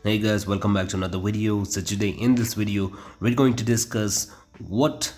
Hey guys, welcome back to another video. So today in this video we're going to discuss what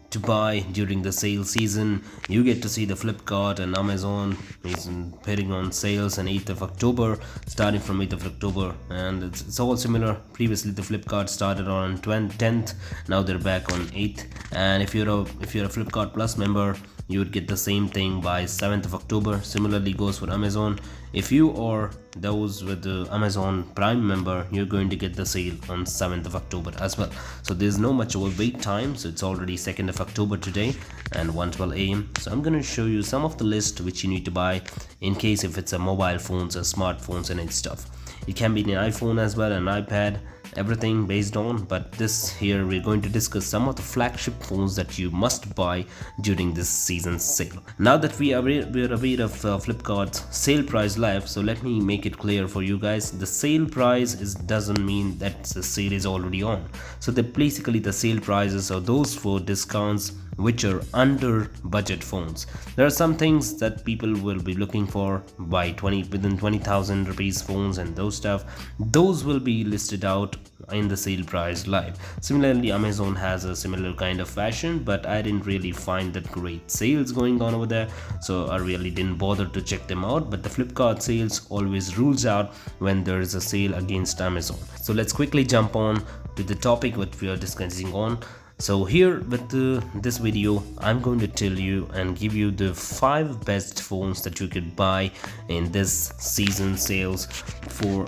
to buy during the sale season. You get to see the Flipkart and Amazon is putting on sales on 8th of October, starting from 8th of October, and it's all similar. Previously the Flipkart started on 10th, now they're back on 8th, and if you're a Flipkart Plus member, you would get the same thing by 7th of October. Similarly goes for Amazon. If you are those with the Amazon Prime member, you're going to get the sale on 7th of October as well. So there's no much of a wait time. So it's already 2nd of October today and 1:12 a.m. So I'm going to show you some of the list which you need to buy in case if it's a mobile phones or smartphones and stuff. It can be an iPhone as well, an iPad, everything based on, but this here we're going to discuss some of the flagship phones that you must buy during this season's sale. Now that we're aware of Flipkart's sale price live, so let me make it clear for you guys. The sale price doesn't mean that the sale is already on. So basically the sale prices are those for discounts which are under budget phones. There are some things that people will be looking for by within 20,000 rupees phones and those stuff. Those will be listed out in the sale price live. Similarly, Amazon has a similar kind of fashion, but I didn't really find that great sales going on over there, so I really didn't bother to check them out. But the Flipkart sales always rules out when there is a sale against Amazon. So let's quickly jump on to the topic what we are discussing on. So here with this video, I'm going to tell you and give you the 5 best phones that you could buy in this season sales for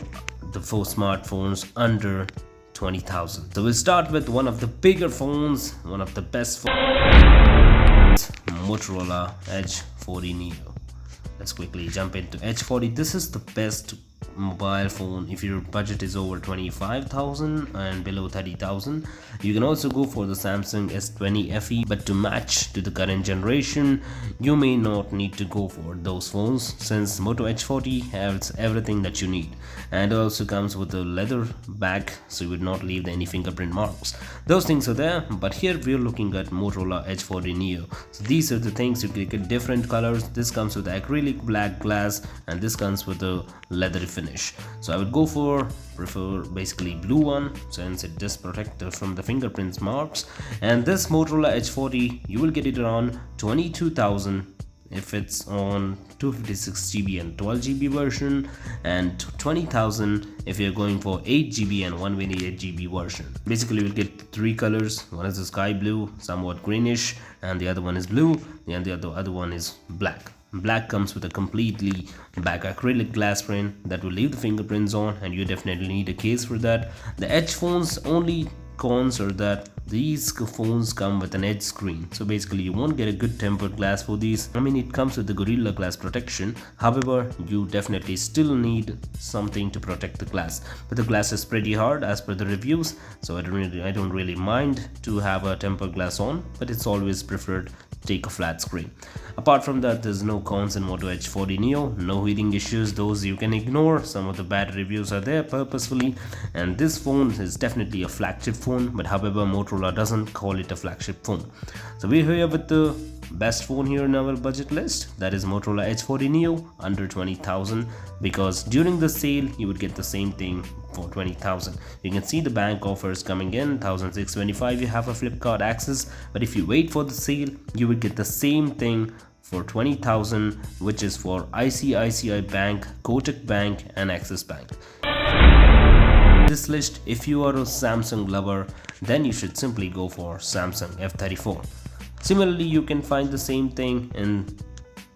the 4 smartphones under 20,000. So we'll start with one of the bigger phones, one of the best phones, Motorola Edge 40 Neo. Let's quickly jump into Edge 40. This is the best mobile phone if your budget is over 25,000 and below 30,000. You can also go for the Samsung S20 FE, but to match to the current generation you may not need to go for those phones, since Moto Edge 40 has everything that you need, and also comes with a leather back, so you would not leave any fingerprint marks. Those things are there, but here we're looking at Motorola Edge 40 Neo. So these are the things. You can get different colors. This comes with acrylic black glass and this comes with a leather finish. So I would prefer basically blue one, since it does protect from the fingerprints marks. And this Motorola Edge 40, you will get it around 22,000 if it's on 256GB and 12GB version, and 20,000 if you're going for 8GB and 128GB version. Basically you'll get 3 colors. One is the sky blue, somewhat greenish, and the other one is blue, and the other one is black. Black comes with a completely back acrylic glass frame that will leave the fingerprints on, and you definitely need a case for that. The Edge phones only cons are that these phones come with an edge screen, so basically you won't get a good tempered glass for these. I mean, it comes with the Gorilla Glass protection, however you definitely still need something to protect the glass, but the glass is pretty hard as per the reviews, so I don't really mind to have a tempered glass on, but it's always preferred to take a flat screen. Apart from that, there's no cons in Moto Edge 40 Neo. No heating issues, those you can ignore. Some of the bad reviews are there purposefully, and this phone is definitely a flagship phone, but however Motorola doesn't call it a flagship phone. So we're here with the best phone here in our budget list, that is Motorola Edge 40 Neo under 20,000, because during the sale you would get the same thing for 20,000. You can see the bank offers coming in 1,625. You have a Flipkart access, but if you wait for the sale you would get the same thing for 20,000, which is for ICICI Bank, Kotak Bank and Axis Bank. This list, if you are a Samsung lover, then you should simply go for Samsung F34. Similarly, you can find the same thing in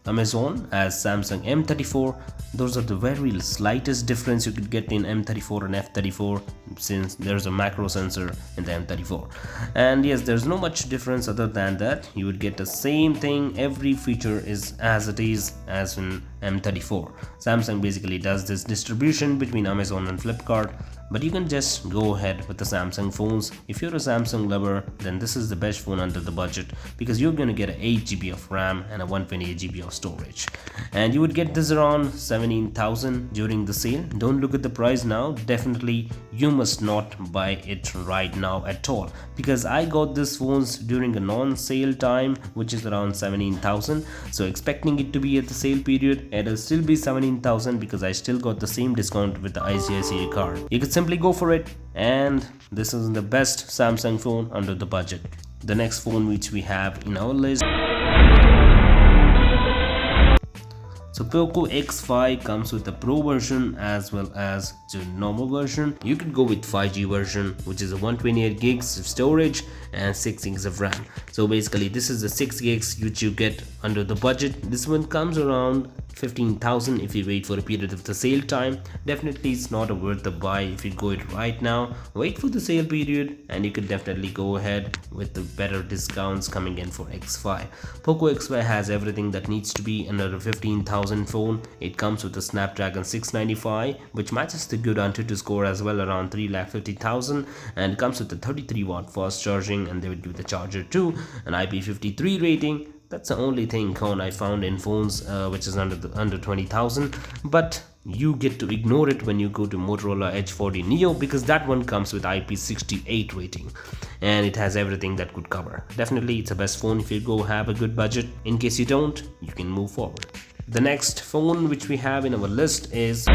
Amazon as Samsung M34. Those are the very slightest difference you could get in M34 and F34, since there's a macro sensor in the M34. And yes, there's no much difference other than that. You would get the same thing. Every feature is as it is as in M34. Samsung basically does this distribution between Amazon and Flipkart, but you can just go ahead with the Samsung phones. If you're a Samsung lover, then this is the best phone under the budget, because you're going to get an 8GB of RAM and a 128GB of storage, and you would get this around 17,000 during the sale. Don't look at the price now. Definitely you must not buy it right now at all, because I got this phones during a non-sale time, which is around 17,000. So expecting it to be at the sale period, it'll still be 17,000 because I still got the same discount with the ICICI card. You can simply go for it, and this is the best Samsung phone under the budget. The next phone which we have in our list, so Poco X5 comes with the Pro version as well as the normal version. You could go with 5G version, which is a 128 gigs of storage and 6 gigs of RAM. So basically this is the 6 gigs which you get under the budget. This one comes around 15,000 if you wait for a period of the sale time. Definitely it's not a worth the buy if you go it right now. Wait for the sale period and you could definitely go ahead with the better discounts coming in for X5. Poco X5 has everything that needs to be under a 15,000 phone. It comes with a Snapdragon 695 which matches the good Antutu score as well, around 350,000, and it comes with a 33-watt fast charging, and they would give the charger too, an IP53 rating. That's the only thing con I found in phones which is under 20,000, but you get to ignore it when you go to Motorola Edge 40 Neo, because that one comes with IP68 rating and it has everything that could cover. Definitely it's the best phone if you go have a good budget. In case you don't, you can move forward. The next phone which we have in our list is,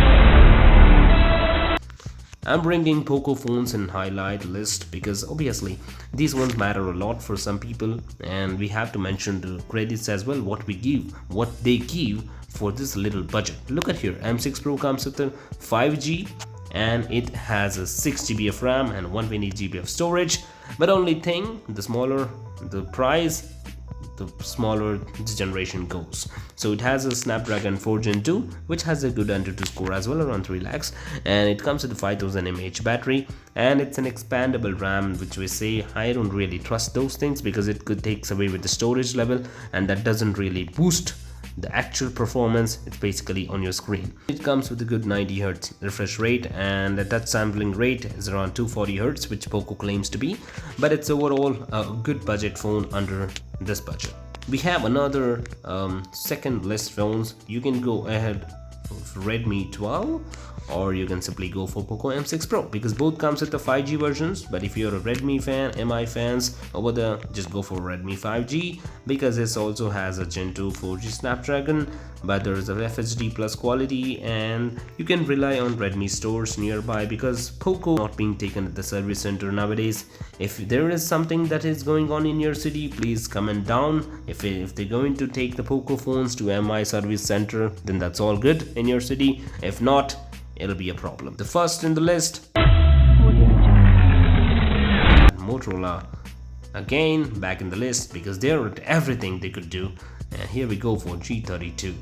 I'm bringing Poco phones in highlight list because obviously these ones matter a lot for some people, and we have to mention the credits as well, what they give for this little budget. Look at here, M6 Pro comes with a 5G and it has a 6GB of RAM and 128GB of storage, but only thing, the smaller the price, the smaller this generation goes. So it has a Snapdragon 4 Gen 2 which has a good Antutu score as well, around 3 lakhs, and it comes with a 5000 mAh battery, and it's an expandable RAM, which we say I don't really trust those things because it could take away with the storage level and that doesn't really boost the actual performance. It's basically on your screen. It comes with a good 90Hz refresh rate, and the touch sampling rate is around 240Hz, which Poco claims to be, but it's overall a good budget phone under this budget. We have another second list phones. You can go ahead with Redmi 12 or you can simply go for Poco M6 Pro, because both comes with the 5G versions. But if you're a Redmi fan, MI fans over there, just go for Redmi 5G, because this also has a Gen 2 4G Snapdragon, but there is a FHD plus quality, and you can rely on Redmi stores nearby, because Poco not being taken at the service center nowadays. If there is something that is going on in your city, please comment down. If they're going to take the Poco phones to MI service center, then that's all good in your city. If not, it'll be a problem. The first in the list, Motorola, again back in the list because they're at everything they could do. And here we go for G32.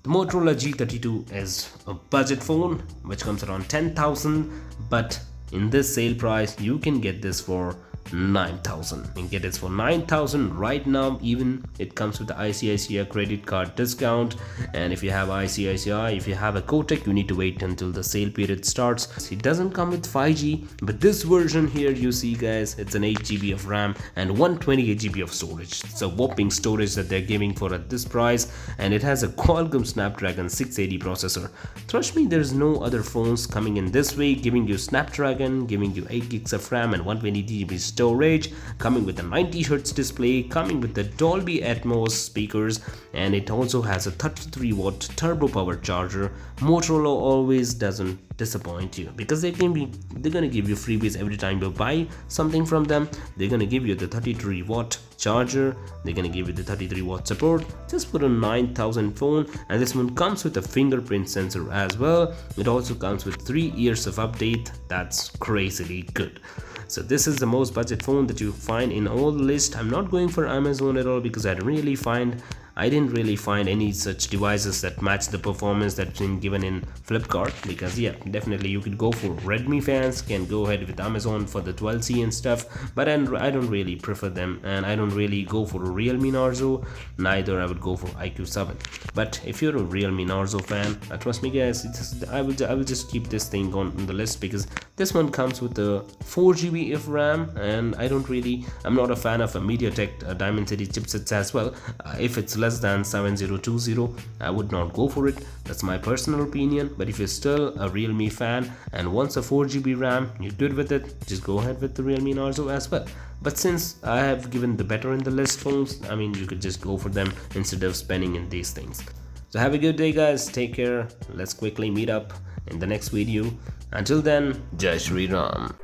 The Motorola G32 is a budget phone which comes around 10,000, but in this sale price you can get this for 9,000. You can get it for 9,000 right now. Even it comes with the ICICI credit card discount, and if you have ICICI, if you have a Kotak, you need to wait until the sale period starts. It doesn't come with 5G, but this version here, you see guys, it's an 8GB of RAM and 128GB of storage. It's a whopping storage that they're giving for at this price, and it has a Qualcomm Snapdragon 680 processor. Trust me, there's no other phones coming in this way, giving you Snapdragon, giving you 8 gigs of RAM and 128GB storage, coming with a 90Hz display, coming with the Dolby Atmos speakers, and it also has a 33-watt turbo power charger. Motorola always doesn't disappoint you, because they're gonna give you freebies every time you buy something from them. They're gonna give you the 33-watt charger, they're gonna give you the 33-watt support just for a 9,000 phone, and this one comes with a fingerprint sensor as well. It also comes with 3 years of update. That's crazily good. So this is the most budget phone that you find in all the list. I'm not going for Amazon at all, because I didn't really find any such devices that match the performance that's been given in Flipkart. Because yeah, definitely you could go for Redmi fans, can go ahead with Amazon for the 12C and stuff, but I don't really prefer them, and I don't really go for a Realme Narzo, neither I would go for IQ7. But if you're a Realme Narzo fan, trust me guys, I will just keep this thing on the list, because this one comes with a 4GB of RAM, and I'm not a fan of a MediaTek Dimensity chipsets as well. If it's less than 7020, I would not go for it. That's my personal opinion. But if you're still a Realme fan and wants a 4GB RAM, you're good with it, just go ahead with the Realme Narzo as well. But since I have given the better in the list phones, I mean, you could just go for them instead of spending in these things. So have a good day guys, take care. Let's quickly meet up in the next video. Until then, Jai Shri Ram.